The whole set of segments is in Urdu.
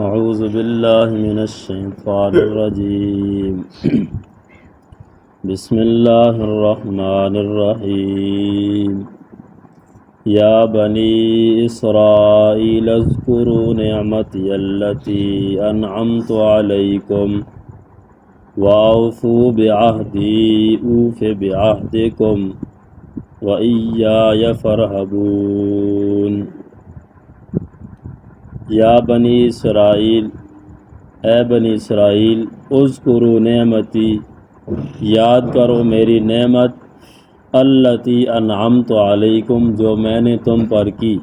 اعوذ باللہ من الشیطان الرجیم بسم اللہ الرحمن الرحیم یا بنی اسرائیل اذکروا نعمتی التی انعمت علیکم واوفوا بعہدی اوف بعہدکم وإیای فارہبون۔ یا بنی اسرائیل، اے بنی اسرائیل، اذکروا نعمتی، یاد کرو میری نعمت، التی انعمت علیکم، جو میں نے تم پر کی،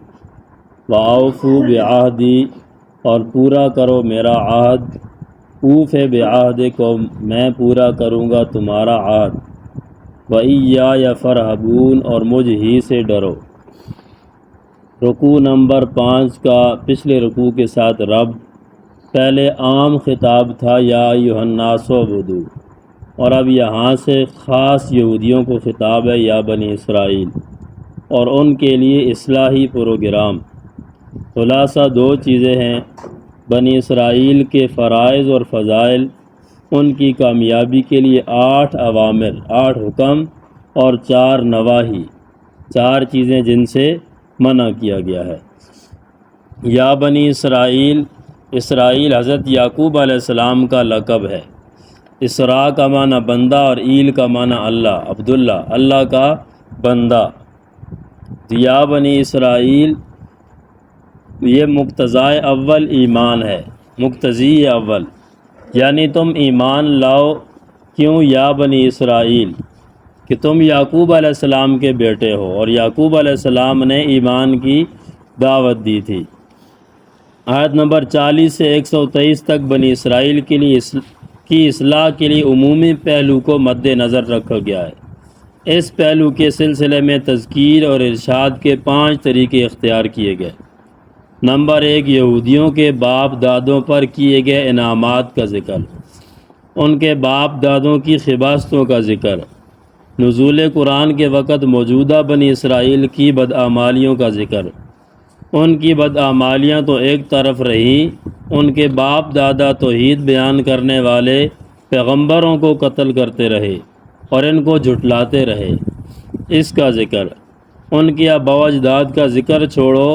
واوفوا بعہدی، اور پورا کرو میرا عہد، اوف بعہدکم، میں پورا کروں گا تمہارا عہد، وإیای فارہبون، اور مجھ ہی سے ڈرو۔ رکوع نمبر 5 کا پچھلے رکوع کے ساتھ رب، پہلے عام خطاب تھا یا ایھا الناس اعبدوا، اور اب یہاں سے خاص یہودیوں کو خطاب ہے یا بنی اسرائیل، اور ان کے لیے اصلاحی پروگرام۔ خلاصہ 2 چیزیں ہیں، بنی اسرائیل کے فرائض اور فضائل، ان کی کامیابی کے لیے 8 اوامر، 8 حکم اور 4 نواہی، 4 چیزیں جن سے منع کیا گیا ہے۔ یا بنی اسرائیل، اسرائیل حضرت یعقوب علیہ السلام کا لقب ہے۔ اسراء کا معنی بندہ اور ایل کا معنی اللہ، عبداللہ، اللہ کا بندہ۔ یا بنی اسرائیل یہ مقتضائے اول ایمان ہے، مقتضی اول، یعنی تم ایمان لاؤ۔ کیوں یا بنی اسرائیل؟ کہ تم یعقوب علیہ السلام کے بیٹے ہو، اور یعقوب علیہ السلام نے ایمان کی دعوت دی تھی۔ آیت نمبر 40 سے 123 تک بنی اسرائیل کے لیے کی اصلاح کے لیے عمومی پہلو کو مد نظر رکھا گیا ہے۔ اس پہلو کے سلسلے میں تذکیر اور ارشاد کے 5 طریقے اختیار کیے گئے۔ نمبر 1، یہودیوں کے باپ دادوں پر کیے گئے انعامات کا ذکر، ان کے باپ دادوں کی خباستوں کا ذکر، نزول قرآن کے وقت موجودہ بنی اسرائیل کی بدعمالیوں کا ذکر۔ ان کی بدعمالیاں تو ایک طرف رہیں، ان کے باپ دادا توحید بیان کرنے والے پیغمبروں کو قتل کرتے رہے اور ان کو جھٹلاتے رہے، اس کا ذکر۔ ان کے آباء و اجداد کا ذکر چھوڑو،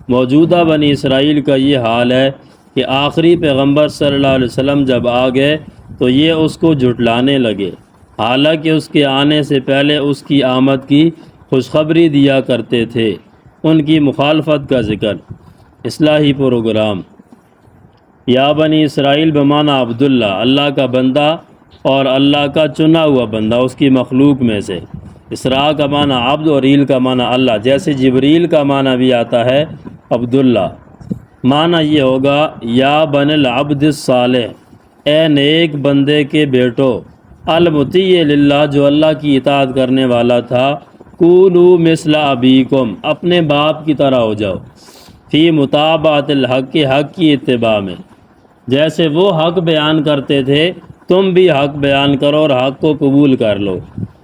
موجودہ بنی اسرائیل کا یہ حال ہے کہ آخری پیغمبر صلی اللہ علیہ وسلم جب آ گئے تو یہ اس کو جھٹلانے لگے، حالانکہ اس کے آنے سے پہلے اس کی آمد کی خوشخبری دیا کرتے تھے۔ ان کی مخالفت کا ذکر۔ اصلاحی پروگرام۔ یا بنی اسرائیل بمعنی عبداللہ، اللہ کا بندہ اور اللہ کا چنا ہوا بندہ، اس کی مخلوق میں سے۔ اسراء کا معنی عبد اور ایل کا معنی اللہ، جیسے جبریل کا معنی بھی آتا ہے عبداللہ۔ معنی یہ ہوگا یا بن العبد الصالح، اے نیک بندے کے بیٹو، المطیع للہ، جو اللہ کی اطاعت کرنے والا تھا، کونوا مثل ابیکم، اپنے باپ کی طرح ہو جاؤ، فی متابعۃ الحق، حق کی اتباع میں، جیسے وہ حق بیان کرتے تھے تم بھی حق بیان کرو اور حق کو قبول کر لو۔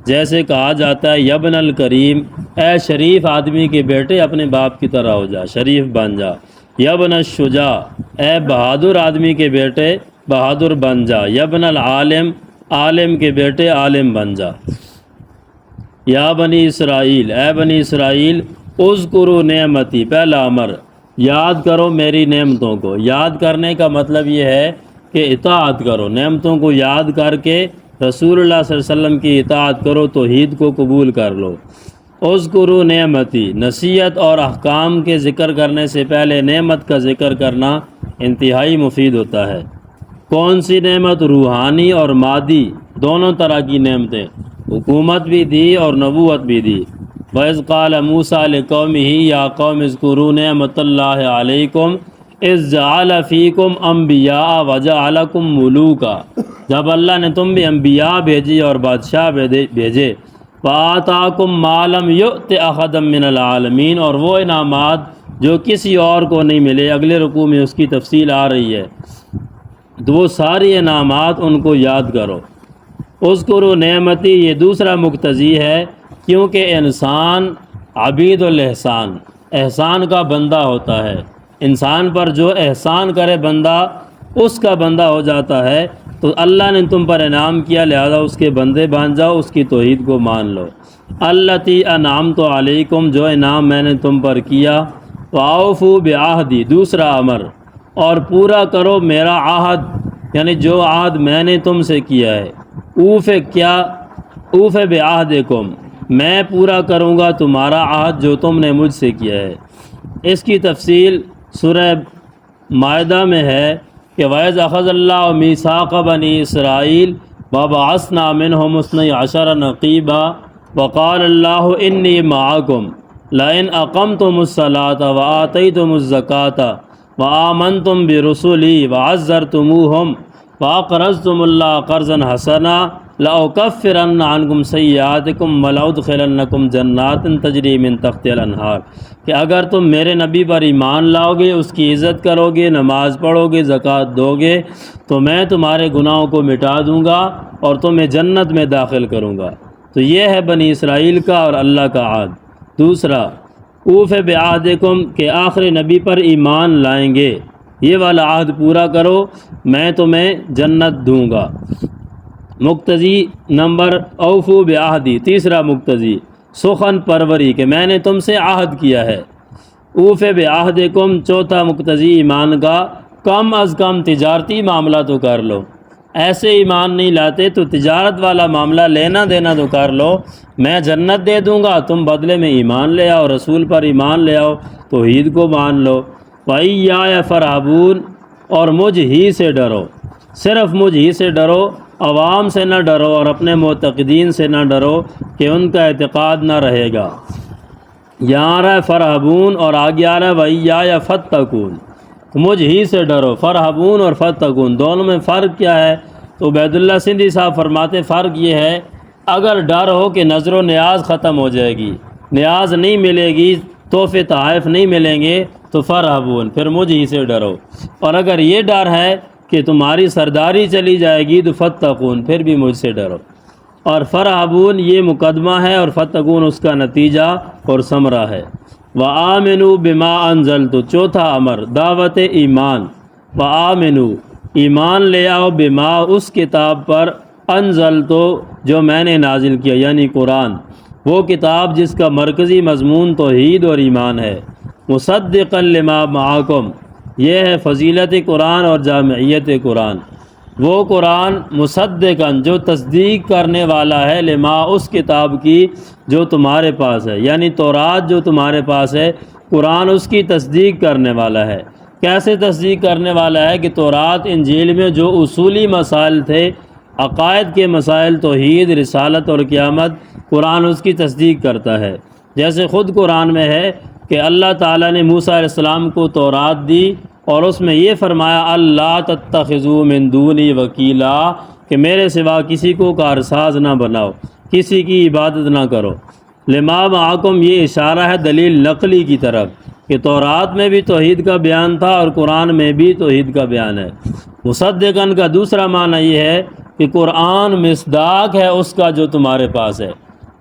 جیسے کہا جاتا ہے یبن الکریم، اے شریف آدمی کے بیٹے اپنے باپ کی طرح ہو جا، شریف بن جا۔ یبن الشجاع، اے بہادر آدمی کے بیٹے بہادر بن جا۔ یبن العالم، عالم کے بیٹے عالم بن جا۔ یا بنی اسرائیل، اے بنی اسرائیل، اذکروا نعمتی، پہلا امر، یاد کرو میری نعمتوں کو۔ یاد کرنے کا مطلب یہ ہے کہ اطاعت کرو، نعمتوں کو یاد کر کے رسول اللہ صلی اللہ علیہ وسلم کی اطاعت کرو، توحید کو قبول کر لو۔ اذکروا نعمتی، نصیحت اور احکام کے ذکر کرنے سے پہلے نعمت کا ذکر کرنا انتہائی مفید ہوتا ہے۔ کون سی نعمت؟ روحانی اور مادی، دونوں طرح کی نعمتیں، حکومت بھی دی اور نبوت بھی دی۔ وَإِذْ قَالَ مُوسَىٰ لِقَوْمِهِ يَا قَوْمِ اذْكُرُوا نِعْمَتَ اللَّهِ عَلَيْكُمْ إِذْ جَعَلَ فِيكُمْ أَنْبِيَاءَ وَجَعَلَكُمْ مُلُوكًا، جب اللہ نے تم بھی انبیاء بھیجی اور بادشاہ بھیجے۔ وَآتَاكُمْ مَا لَمْ يُؤْتِ أَحَدًا مِّنَ الْعَالَمِينَ، اور وہ انعامات جو کسی اور کو نہیں ملے، اگلے رکوع میں اس کی تفصیل آ رہی ہے، تو وہ ساری انعامات ان کو یاد کرو۔ اذکروا نعمتی، یہ دوسرا مقتضی ہے، کیونکہ انسان عبید الاحسان، احسان کا بندہ ہوتا ہے، انسان پر جو احسان کرے بندہ اس کا بندہ ہو جاتا ہے، تو اللہ نے تم پر انعام کیا، لہذا اس کے بندے بن جاؤ، اس کی توحید کو مان لو۔ التی انعمت علیکم، جو انعام میں نے تم پر کیا، واوفوا بعہدی، دوسرا امر، اور پورا کرو میرا عہد، یعنی جو عہد میں نے تم سے کیا ہے۔ اوف بعہدکم، میں پورا کروں گا تمہارا عہد جو تم نے مجھ سے کیا ہے۔ اس کی تفصیل سورہ مائدہ میں ہے کہ وَإِذْ أَخَذَ اللَّهُ مِيثَاقَ بَنِي إِسْرَائِيلَ وَبَعَثْنَا مِنْهُمُ اثْنَيْ عَشَرَ نَقِيبًا وَقَالَ اللَّهُ إِنِّي مَعَكُمْ لَئِنْ أَقَمْتُمُ الصَّلَاةَ وَآتَيْتُمُ الزَّكَاةَ وَآمَنْتُمْ بِرُسُلِي وَعَزَّرْتُمُوهُمْ وَأَقْرَضْتُمُ اللَّهَ قَرْضًا حَسَنًا لَأُكَفِّرَنَّ عَنْكُمْ سَيِّئَاتِكُمْ وَلَأُدْخِلَنَّكُمْ جَنَّاتٍ تَجْرِي مِن تَحْتِهَا الْأَنْهَارُ، کہ اگر تم میرے نبی پر ایمان لاؤ گے، اس کی عزت کرو گے، نماز پڑھو گے، زکوٰۃ دو گے، تو میں تمہارے گناہوں کو مٹا دوں گا اور تمہیں جنت میں داخل کروں گا۔ تو یہ ہے بنی اسرائیل کا اور اللہ کا عہد۔ دوسرا اوف بعہدکم، کہ آخری نبی پر ایمان لائیں گے، یہ والا عہد پورا کرو، میں تمہیں جنت دوں گا۔ مقتضی نمبر اوفو بعہدی، تیسرا مقتضی سخن پروری، کہ میں نے تم سے عہد کیا ہے۔ اوف بعہدکم، چوتھا مقتضی ایمان کا، کم از کم تجارتی معاملہ تو کر لو، ایسے ایمان نہیں لاتے تو تجارت والا معاملہ لینا دینا تو کر لو، میں جنت دے دوں گا، تم بدلے میں ایمان لے آؤ، رسول پر ایمان لے آؤ، توحید کو مان لو۔ وَإِيَّايَ فَارْهَبُونِ، اور مجھ ہی سے ڈرو، صرف مجھ ہی سے ڈرو، عوام سے نہ ڈرو اور اپنے معتقدین سے نہ ڈرو کہ ان کا اعتقاد نہ رہے گا۔ یہاں آ رہا ہے فَارْهَبُونِ اور آگے آ رہا ہے وَإِيَّايَ فَاتَّقُونِ، مجھ ہی سے ڈرو۔ فَارْهَبُونِ اور فَاتَّقُونِ دونوں میں فرق کیا ہے؟ تو عبید اللہ سندھی صاحب فرماتے فرق یہ ہے، اگر ڈر ہو کہ نظر و نیاز ختم ہو جائے گی، نیاز نہیں ملے گی، تحفے تحائف نہیں ملیں گے، تو فَارْهَبُونِ، پھر مجھ ہی سے ڈرو۔ اور اگر یہ ڈر ہے کہ تمہاری سرداری چلی جائے گی تو فَاتَّقُونِ، پھر بھی مجھ سے ڈرو۔ اور فَارْهَبُونِ یہ مقدمہ ہے اور فَاتَّقُونِ اس کا نتیجہ اور ثمرہ ہے۔ وَآمِنُوا بِمَا أَنزَلْتُ، چوتھا امر، دعوت ایمان۔ وَآمِنُوا، ایمان لے آؤ، بما، اس کتاب پر، انزلتو، جو میں نے نازل کیا، یعنی قرآن، وہ کتاب جس کا مرکزی مضمون توحید اور ایمان ہے۔ مصدقا لما معکم، یہ ہے فضیلت قرآن اور جامعیت قرآن۔ وہ قرآن مصدقاً، جو تصدیق کرنے والا ہے، لما، اس کتاب کی جو تمہارے پاس ہے، یعنی تورات جو تمہارے پاس ہے، قرآن اس کی تصدیق کرنے والا ہے۔ کیسے تصدیق کرنے والا ہے؟ کہ تورات انجیل میں جو اصولی مسائل تھے، عقائد کے مسائل، توحید، رسالت اور قیامت، قرآن اس کی تصدیق کرتا ہے۔ جیسے خود قرآن میں ہے کہ اللہ تعالیٰ نے موسیٰ علیہ السلام کو تورات دی اور اس میں یہ فرمایا اللہ تتخذوا من دونی وکیلا، کہ میرے سوا کسی کو کارساز نہ بناؤ، کسی کی عبادت نہ کرو۔ لما معکم، یہ اشارہ ہے دلیل نقلی کی طرف کہ تورات میں بھی توحید کا بیان تھا اور قرآن میں بھی توحید کا بیان ہے۔ مصدقاً کا دوسرا معنی یہ ہے کہ قرآن مصداق ہے اس کا جو تمہارے پاس ہے،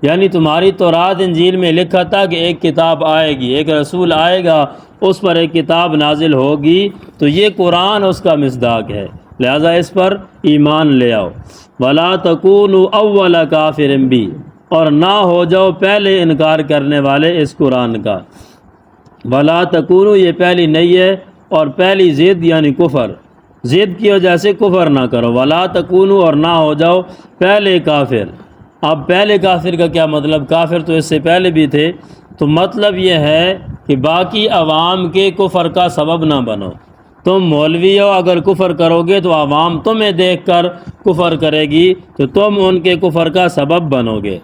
یعنی تمہاری تورات انجیل میں لکھا تھا کہ ایک کتاب آئے گی، ایک رسول آئے گا، اس پر ایک کتاب نازل ہوگی، تو یہ قرآن اس کا مصداق ہے، لہذا اس پر ایمان لے آؤ۔ وَلَا تَكُونُوا أَوَّلَ كَافِرٍ بِهِ، اور نہ ہو جاؤ پہلے انکار کرنے والے اس قرآن کا۔ وَلَا تَكُونُوا، یہ پہلی نہیں ہے، اور پہلی ضد یعنی کفر، ضد کی وجہ سے کفر نہ کرو۔ وَلَا تَكُونُوا، اور نہ ہو جاؤ پہلے کافر۔ اب پہلے کافر کا کیا مطلب؟ کافر تو اس سے پہلے بھی تھے، تو مطلب یہ ہے کہ باقی عوام کے کفر کا سبب نہ بنو۔ تم مولوی ہو، اگر کفر کرو گے تو عوام تمہیں دیکھ کر کفر کرے گی، تو تم ان کے کفر کا سبب بنو گے۔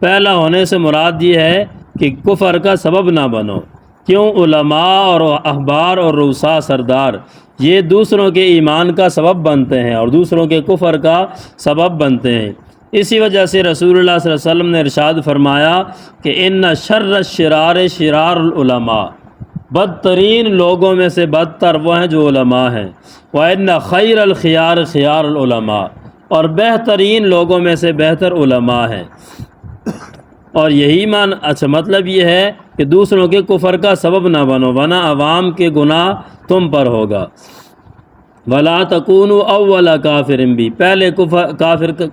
پہلا ہونے سے مراد یہ ہے کہ کفر کا سبب نہ بنو۔ کیوں؟ علماء اور احبار اور رؤساء سردار یہ دوسروں کے ایمان کا سبب بنتے ہیں اور دوسروں کے کفر کا سبب بنتے ہیں۔ اسی وجہ سے رسول اللہ صلی اللہ علیہ وسلم نے ارشاد فرمایا کہ ان شر الشرار شرار العلماء، بدترین لوگوں میں سے بدتر وہ ہیں جو علماء ہیں۔ وَإِنَّ خَيْرَ الْخِيَارِ خِيَارُ الْعُلَمَاء، اور بہترین لوگوں میں سے بہتر علماء ہیں۔ اور یہی اچھا مطلب یہ ہے کہ دوسروں کے کفر کا سبب نہ بنو ورنہ عوام کے گناہ تم پر ہوگا۔ ولا تکونوا اول کافر بھی، پہلے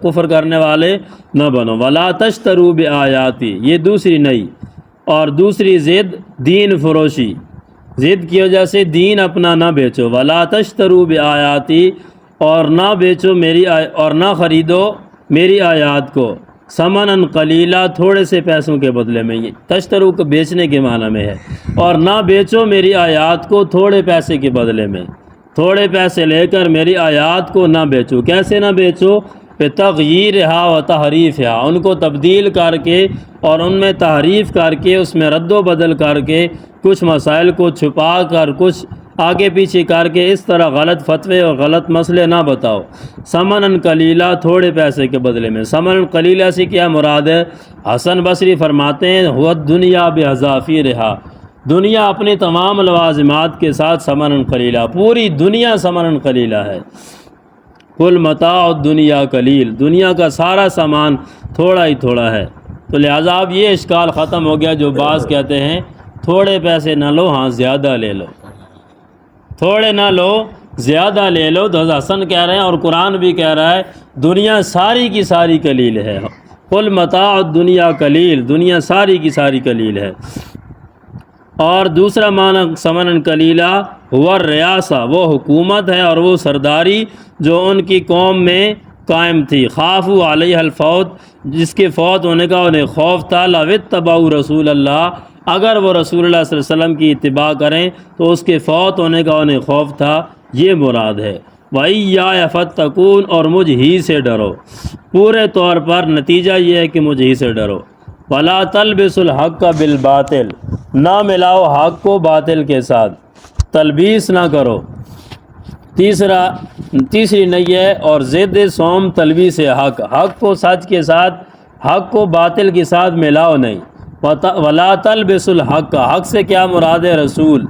کفر کرنے والے نہ بنو۔ ولا تشتروا بآیاتی، یہ دوسری نئی اور دوسری ضد دین فروشی، ضد کی وجہ سے دین اپنا نہ بیچو۔ ولا تشتروا بآیاتی، اور نہ بیچو اور نہ خریدو میری آیات کو ثمناً قلیلا، تھوڑے سے پیسوں کے بدلے میں، یہ تشترو کو بیچنے کے معنی میں ہے، اور نہ بیچو میری آیات کو تھوڑے پیسے کے بدلے میں، تھوڑے پیسے لے کر میری آیات کو نہ بیچو۔ کیسے نہ بیچو؟ تغییرہا و تحریفہا، ان کو تبدیل کر کے اور ان میں تحریف کر کے، اس میں رد و بدل کر کے، کچھ مسائل کو چھپا کر، کچھ آگے پیچھے کر کے، اس طرح غلط فتوے اور غلط مسئلے نہ بتاؤ۔ ثمناً قلیلا، تھوڑے پیسے کے بدلے میں۔ ثمناً قلیلا سے کیا مراد ہے؟ حسن بصری فرماتے ہیں ہوا الدنیا بحذافیرہا، دنیا اپنی تمام لوازمات کے ساتھ ثمناً قلیلا، پوری دنیا ثمناً قلیلا ہے۔ کل متاع الدنیا قلیل، دنیا کا سارا سامان تھوڑا ہی تھوڑا ہے۔ تو لہٰذا اب یہ اشکال ختم ہو گیا جو بعض کہتے ہیں تھوڑے پیسے نہ لو، ہاں زیادہ لے لو، تھوڑے نہ لو زیادہ لے لو۔ تو حسن کہہ رہے ہیں اور قرآن بھی کہہ رہا ہے دنیا ساری کی ساری قلیل ہے۔ قل متاع الدنیا قلیل، دنیا ساری کی ساری قلیل ہے۔ اور دوسرا معنی ثمناً قلیلا ہوا الریاسہ، وہ حکومت ہے اور وہ سرداری جو ان کی قوم میں قائم تھی۔ خافوا علیہ الفوت، جس کے فوت ہونے کا انہیں خوف تھا۔ لو اتبعوا رسول اللہ، اگر وہ رسول اللہ صلی اللہ علیہ وسلم کی اتباع کریں تو اس کے فوت ہونے کا انہیں خوف تھا، یہ مراد ہے۔ وَإِيَّايَ فَاتَّقُونِ، اور مجھ ہی سے ڈرو، پورے طور پر نتیجہ یہ ہے کہ مجھ ہی سے ڈرو۔ وَلَا تَلْبِسُوا الْحَقَّ بِالْبَاطِلِ، نہ ملاؤ حق کو باطل کے ساتھ، تلبیس نہ کرو۔ تیسری نئی ہے اور ضد سوم تلبیس حق، حق کو سچ کے ساتھ، حق کو باطل کے ساتھ ملاؤ نہیں۔ وَلَا تَلْبِسُوا الْحَقَّ، حق سے کیا مراد ہے؟ رسول۔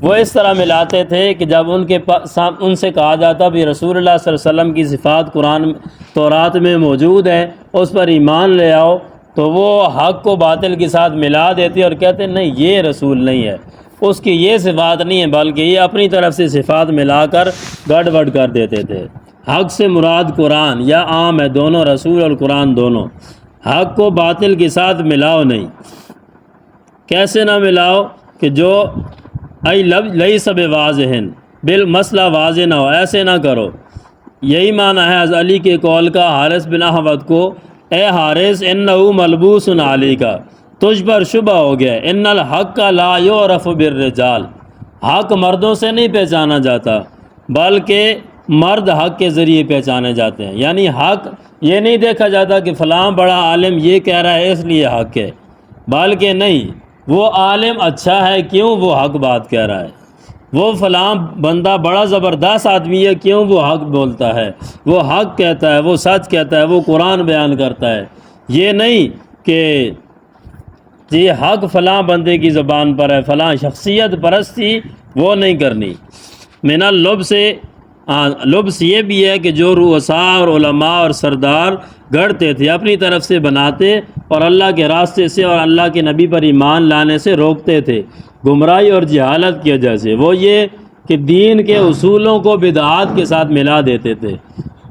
وہ اس طرح ملاتے تھے کہ جب ان سے کہا جاتا بھی رسول اللہ صلی اللہ علیہ وسلم کی صفات قرآن تورات میں موجود ہیں، اس پر ایمان لے آؤ، تو وہ حق کو باطل کے ساتھ ملا دیتے اور کہتے نہیں یہ رسول نہیں ہے، اس کی یہ صفات نہیں ہے، بلکہ یہ اپنی طرف سے صفات ملا کر گڑبڑ کر دیتے تھے۔ حق سے مراد قرآن یا عام ہے، دونوں رسول اور قرآن دونوں۔ حق کو باطل کے ساتھ ملاؤ نہیں۔ کیسے نہ ملاؤ؟ کہ جو لیس بواضح، بالمسئلہ واضح نہ ہو، ایسے نہ کرو۔ یہی معنی ہے حضرت علی کے قول کا حارث بن احوت کو، اے حارث انہو ملبوس علیک، تجھ پر شبہ ہو گیا، ان الحق لا یعرف بالرجال، حق مردوں سے نہیں پہچانا جاتا بلکہ مرد حق کے ذریعے پہچانے جاتے ہیں۔ یعنی حق یہ نہیں دیکھا جاتا کہ فلاں بڑا عالم یہ کہہ رہا ہے اس لیے حق ہے، بلکہ نہیں، وہ عالم اچھا ہے کیوں وہ حق بات کہہ رہا ہے، وہ فلاں بندہ بڑا زبردست آدمی ہے کیوں وہ حق بولتا ہے، وہ حق کہتا ہے، وہ سچ کہتا ہے، وہ قرآن بیان کرتا ہے۔ یہ نہیں کہ یہ حق فلاں بندے کی زبان پر ہے، فلاں شخصیت پرستی وہ نہیں کرنی۔ من اللبس، لبس یہ بھی ہے کہ جو رؤساء اور علماء اور سردار گڑھتے تھے، اپنی طرف سے بناتے اور اللہ کے راستے سے اور اللہ کے نبی پر ایمان لانے سے روکتے تھے، گمراہی اور جہالت کی وجہ سے۔ وہ یہ کہ دین کے اصولوں کو بدعات کے ساتھ ملا دیتے تھے،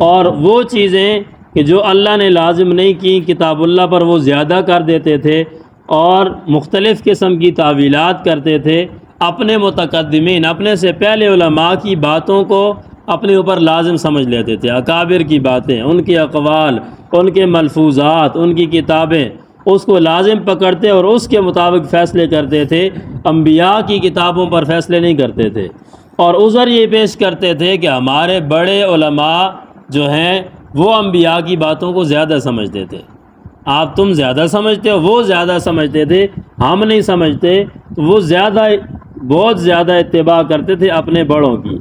اور وہ چیزیں کہ جو اللہ نے لازم نہیں کی کتاب اللہ پر وہ زیادہ کر دیتے تھے، اور مختلف قسم کی تعویلات کرتے تھے۔ اپنے متقدمین، اپنے سے پہلے علماء کی باتوں کو اپنے اوپر لازم سمجھ لیتے تھے، اکابر کی باتیں، ان کے اقوال، ان کے ملفوظات، ان کی کتابیں، اس کو لازم پکڑتے اور اس کے مطابق فیصلے کرتے تھے، انبیاء کی کتابوں پر فیصلے نہیں کرتے تھے۔ اور عذر یہ پیش کرتے تھے کہ ہمارے بڑے علماء جو ہیں وہ انبیاء کی باتوں کو زیادہ سمجھتے تھے، آپ تم زیادہ سمجھتے ہو، وہ زیادہ سمجھتے تھے، ہم نہیں سمجھتے، تو وہ بہت زیادہ اتباع کرتے تھے اپنے بڑوں کی،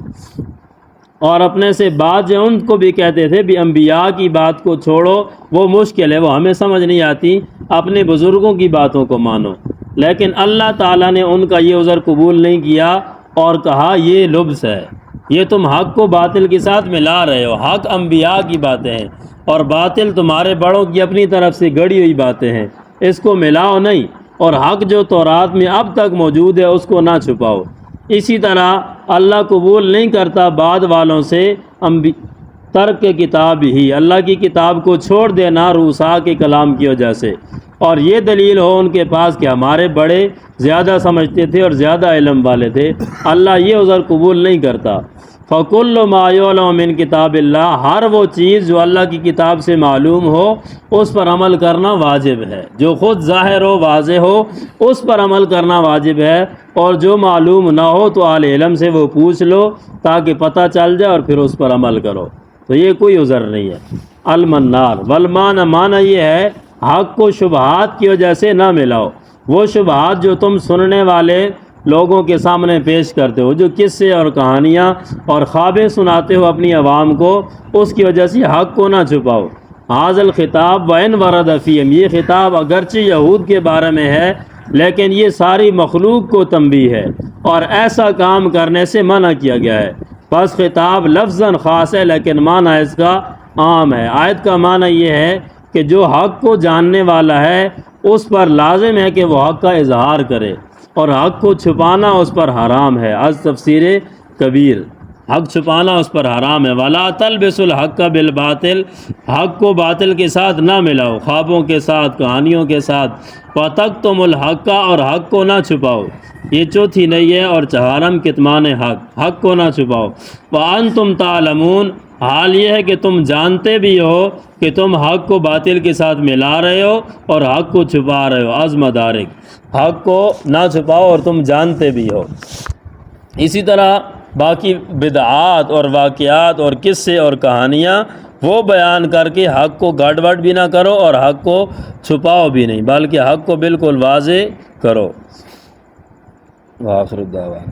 اور اپنے سے بات جو ان کو بھی کہتے تھے بھی انبیاء کی بات کو چھوڑو، وہ مشکل ہے، وہ ہمیں سمجھ نہیں آتی، اپنے بزرگوں کی باتوں کو مانو۔ لیکن اللہ تعالیٰ نے ان کا یہ عذر قبول نہیں کیا اور کہا یہ لبس ہے، یہ تم حق کو باطل کے ساتھ ملا رہے ہو، حق انبیاء کی باتیں ہیں اور باطل تمہارے بڑوں کی اپنی طرف سے گڑی ہوئی باتیں ہیں، اس کو ملاؤ نہیں، اور حق جو تورات میں اب تک موجود ہے اس کو نہ چھپاؤ۔ اسی طرح اللہ قبول نہیں کرتا بعد والوں سے ترک کتاب ہی، اللہ کی کتاب کو چھوڑ دینا رؤساء کے کلام کی وجہ سے، اور یہ دلیل ہو ان کے پاس کہ ہمارے بڑے زیادہ سمجھتے تھے اور زیادہ علم والے تھے، اللہ یہ عذر قبول نہیں کرتا۔ فَكُلُّ مَا يُعْلَمُ مِن کتاب اللہ، ہر وہ چیز جو اللہ کی کتاب سے معلوم ہو اس پر عمل کرنا واجب ہے، جو خود ظاہر ہو واضح ہو اس پر عمل کرنا واجب ہے، اور جو معلوم نہ ہو تو اہل علم سے وہ پوچھ لو تاکہ پتہ چل جائے اور پھر اس پر عمل کرو، تو یہ کوئی عذر نہیں ہے۔ المنار والمان، معنی یہ ہے حق کو شبہات کی وجہ سے نہ ملاؤ، وہ شبہات جو تم سننے والے لوگوں کے سامنے پیش کرتے ہو، جو قصے اور کہانیاں اور خوابیں سناتے ہو اپنی عوام کو، اس کی وجہ سے حق کو نہ چھپاؤ۔ حاذ الخطاب وَإِنْ وَرَدَ فِيهِمْ، یہ خطاب اگرچہ یہود کے بارے میں ہے لیکن یہ ساری مخلوق کو تنبیہ ہے اور ایسا کام کرنے سے منع کیا گیا ہے۔ بس خطاب لفظاً خاص ہے لیکن معنی اس کا عام ہے۔ آیت کا معنی یہ ہے کہ جو حق کو جاننے والا ہے اس پر لازم ہے کہ وہ حق کا اظہار کرے، اور حق کو چھپانا اس پر حرام ہے۔ از تفسیر کبیر، حق چھپانا اس پر حرام ہے۔ وَلَا تَلْبِسُوا الْحَقَّ بِالْبَاطِلِ، حق کو باطل کے ساتھ نہ ملاؤ، خوابوں کے ساتھ، کہانیوں کے ساتھ۔ وَتَكْتُمُوا الْحَقَّ، اور حق کو نہ چھپاؤ، یہ چوتھی نہیں ہے، اور چہارم کتمان حق کو نہ چھپاؤ۔ وَأَنْتُمْ تَعْلَمُونَ، حال یہ ہے کہ تم جانتے بھی ہو کہ تم حق کو باطل کے ساتھ ملا رہے ہو اور حق کو چھپا رہے ہو۔ از مدارک، حق کو نہ چھپاؤ اور تم جانتے بھی ہو۔ اسی طرح باقی بدعات اور واقعات اور قصے اور کہانیاں وہ بیان کر کے حق کو گڑبڑ بھی نہ کرو اور حق کو چھپاؤ بھی نہیں، بلکہ حق کو بالکل واضح کرو۔ وآخر الدعوان